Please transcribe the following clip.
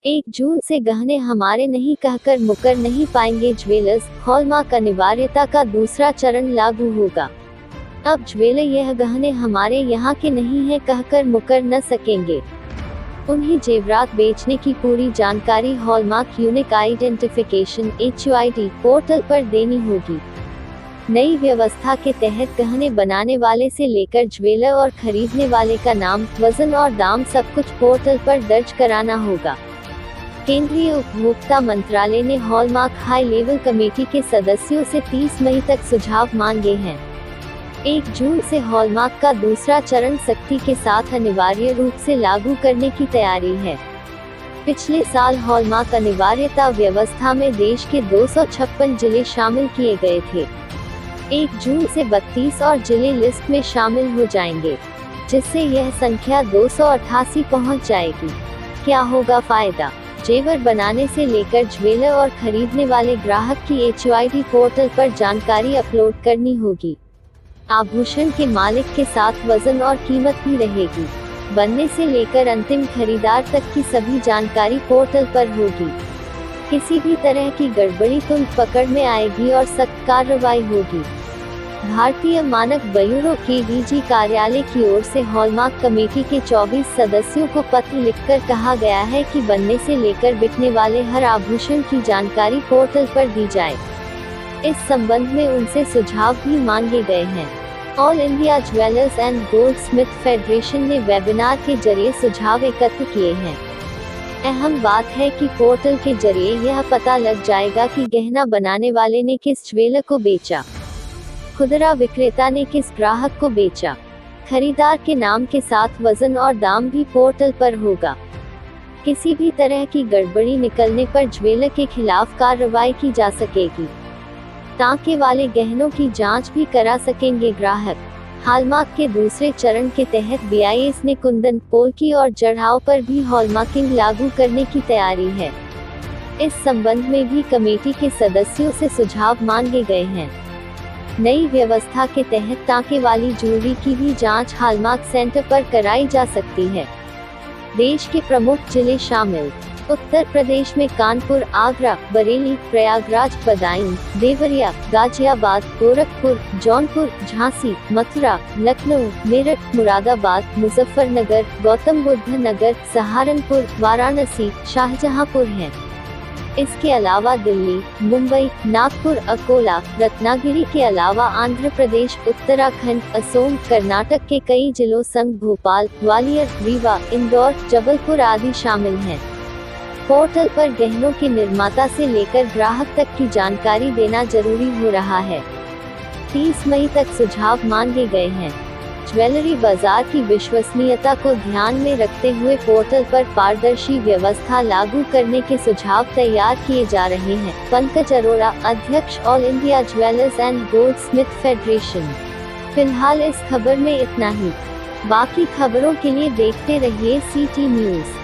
1 जून से गहने हमारे नहीं कहकर मुकर नहीं पाएंगे ज्वेलर्स, हॉलमार्क अनिवार्यता का दूसरा चरण लागू होगा। अब ज्वेलर यह गहने हमारे यहाँ के नहीं है कहकर मुकर न सकेंगे। उन्हें जेवरात बेचने की पूरी जानकारी hallmark unique identification (HUID) portal पर देनी होगी। नई व्यवस्था के तहत गहने बनाने वाले से लेकर ज्वेलर और खरीदने वाले का नाम, वजन और दाम सब कुछ पोर्टल पर दर्ज कराना होगा। केंद्रीय उपभोक्ता मंत्रालय ने हॉलमार्क हाई लेवल कमेटी के सदस्यों से 30 मई तक सुझाव मांगे हैं। 1 जून से हॉलमार्क का दूसरा चरण सख्ती के साथ अनिवार्य रूप से लागू करने की तैयारी है। पिछले साल हॉलमार्क अनिवार्यता व्यवस्था में देश के 256 जिले शामिल किए गए थे। 1 जून से 32 और जिले लिस्ट में शामिल हो जाएंगे, जिससे यह संख्या 288 पहुंच जाएगी। क्या होगा फायदा? जेवर बनाने से लेकर ज्वेलर और खरीदने वाले ग्राहक की HUID पोर्टल पर जानकारी अपलोड करनी होगी। आभूषण के मालिक के साथ वजन और कीमत भी रहेगी। बनने से लेकर अंतिम खरीदार तक की सभी जानकारी पोर्टल पर होगी। किसी भी तरह की गड़बड़ी तुरंत पकड़ में आएगी और सख्त कार्रवाई होगी। भारतीय मानक ब्यूरो (KDG) कार्यालय की ओर से हॉलमार्क कमेटी के 24 सदस्यों को पत्र लिखकर कहा गया है कि बनने से लेकर बिकने वाले हर आभूषण की जानकारी पोर्टल पर दी जाए। इस संबंध में उनसे सुझाव भी मांगे गए हैं। All India jewellers and gold Smith federation ने वेबिनार के जरिए सुझाव एकत्र किए हैं। अहम बात है कि पोर्टल के जरिए यह पता लग जाएगा कि गहना बनाने वाले ने किस ज्वेलर को बेचा, खुदरा विक्रेता ने किस ग्राहक को बेचा। खरीदार के नाम के साथ वजन और दाम भी पोर्टल पर होगा। किसी भी तरह की गड़बड़ी निकलने पर ज्वेलर के खिलाफ कार्रवाई की जा सकेगी। टांके वाले गहनों की जांच भी करा सकेंगे ग्राहक। हॉलमार्क के दूसरे चरण के तहत BIS ने कुंदन, पोल्की और जड़ाव पर भी हॉलमार्किंग लागू करने की तैयारी है। इस संबंध में भी कमेटी के सदस्यों से सुझाव मांगे गए हैं। नई व्यवस्था के तहत टांके वाली ज्वेलरी की भी जांच हॉलमार्क सेंटर पर कराई जा सकती है। देश के प्रमुख जिले शामिल: उत्तर प्रदेश में कानपुर, आगरा, बरेली, प्रयागराज, बदायूं, देवरिया, गाजियाबाद, गोरखपुर, जौनपुर, झांसी, मथुरा, लखनऊ, मेरठ, मुरादाबाद, मुजफ्फरनगर, गौतम बुद्ध नगर, सहारनपुर, वाराणसी, शाहजहांपुर हैं। इसके अलावा दिल्ली, मुंबई, नागपुर, अकोला, रत्नागिरी के अलावा आंध्र प्रदेश, उत्तराखंड, असम, कर्नाटक के कई जिलों संग भोपाल, ग्वालियर, रीवा, इंदौर, जबलपुर आदि शामिल हैं। पोर्टल पर गहनों के निर्माता से लेकर ग्राहक तक की जानकारी देना जरूरी हो रहा है। 30 मई तक सुझाव मांगे गए हैं। ज्वेलरी बाजार की विश्वसनीयता को ध्यान में रखते हुए पोर्टल पर पारदर्शी व्यवस्था लागू करने के सुझाव तैयार किए जा रहे हैं। पंकज अरोड़ा, अध्यक्ष, all India jewellers and gold Smith federation. फिलहाल इस खबर में इतना ही। बाकी खबरों के लिए देखते रहिए CT न्यूज़।